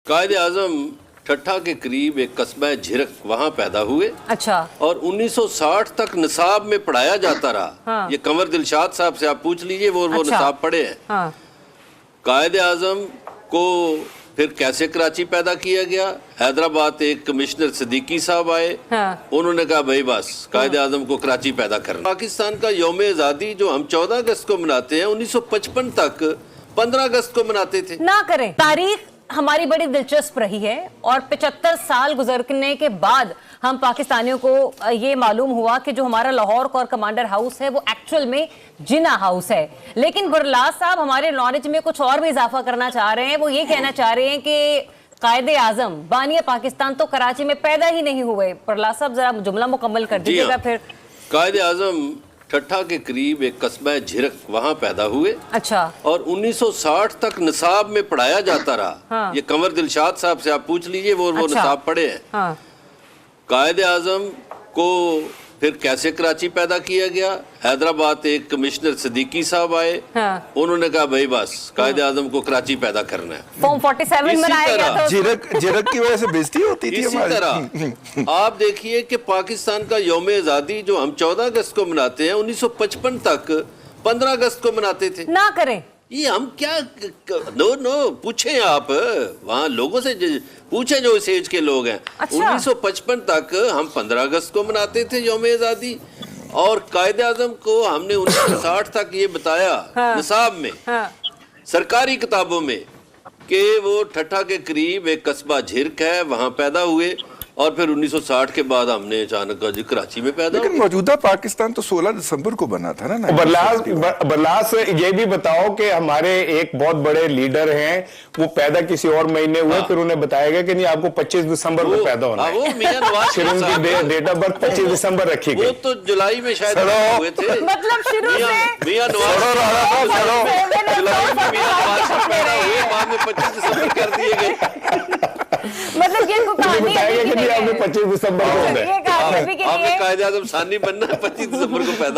قائد اعظم ٹھٹھا کے قریب ایک قصبہ جھرک وہاں پیدا ہوئے اچھا اور 1960 تک نصاب میں پڑھایا جاتا رہا. یہ قمر دلشاد صاحب سے آپ پوچھ لیجئے وہ نصاب پڑھے ہیں. قائد اعظم کو پھر کیسے کراچی پیدا کیا گیا؟ حیدرآباد ایک کمشنر صدیقی صاحب آئے, انہوں نے کہا بھائی بس قائد اعظم کو کراچی پیدا کرنا. پاکستان کا یوم آزادی جو ہم 14 اگست کو مناتے ہیں 1955 تک 15 اگست کو مناتے تھے. نہ کریں. تاریخ ہماری بڑی دلچسپ رہی ہے اور 75 سال گزرنے کے بعد ہم پاکستانیوں کو یہ معلوم ہوا کہ جو ہمارا لاہور کور کمانڈر ہاؤس ہے وہ ایکچول میں جناح ہاؤس ہے. لیکن برلاس صاحب ہمارے نالج میں کچھ اور بھی اضافہ کرنا چاہ رہے ہیں. وہ یہ کہنا چاہ رہے ہیں کہ قائد اعظم بانی پاکستان تو کراچی میں پیدا ہی نہیں ہوئے. برلاس صاحب ذرا جملہ مکمل کر دیجیے گا. پھر قائد اعظم ٹھٹھا کے قریب ایک قصبہ جھرک وہاں پیدا ہوئے. اچھا. اور 1960 تک نصاب میں پڑھایا جاتا رہا. یہ قمر دلشاد صاحب سے آپ پوچھ لیجئے وہ نصاب پڑھے ہیں. قائد اعظم کو پھر کیسے کراچی پیدا کیا گیا؟ حیدرآباد ایک کمشنر صدیقی صاحب آئے, انہوں نے کہا بھائی بس قائد اعظم کو کراچی پیدا کرنا ہے. فارم 47 بنایا گیا تھا. جھرک کی وجہ سے بےزتی ہوتی تھی. اسی طرح آپ دیکھیے کہ پاکستان کا یوم آزادی جو ہم 14 اگست کو مناتے ہیں 1955 تک 15 اگست کو مناتے تھے. نہ کریں. یہ ہم کیا نو پوچھیں آپ وہاں لوگوں سے پوچھیں جو اس ایج کے لوگ ہیں. 1955 تک ہم 15 اگست کو مناتے تھے یوم آزادی, اور قائد اعظم کو ہم نے 1960 تک یہ بتایا نصاب میں سرکاری کتابوں میں کہ وہ ٹھٹھا کے قریب ایک قصبہ جھرک ہے وہاں پیدا ہوئے, اور پھر 1960 کے بعد ہم نے اچانک کراچی میں پیدا. لیکن موجودہ پاکستان تو 16 دسمبر کو بنا تھا نا. برلاس یہ بھی بتاؤ کہ ہمارے ایک بہت بڑے لیڈر ہیں وہ پیدا کسی اور مہینے ہوئے, پھر انہیں بتایا گیا کہ نہیں آپ کو 25 دسمبر کو پیدا ہونا ہے. وہ میاں نواز پھر ان کی ڈیٹ آف برتھ 25 دسمبر رکھی گئی. وہ تو جولائی میں شاید ہوئے تھے. مطلب شروع سے میاں نواز جولائی میں میاں نواز شریف پیدا ہوئے, بعد میں 25 دسمبر کر دیے گئے. مطلب یہ بتایا گیا کہ نہیں آپ نے 25 دسمبر کو ہونا ہے. یہ کہانی بھی آپ نے قائد اعظم ثانی بننا ہے 25 دسمبر کو پیدا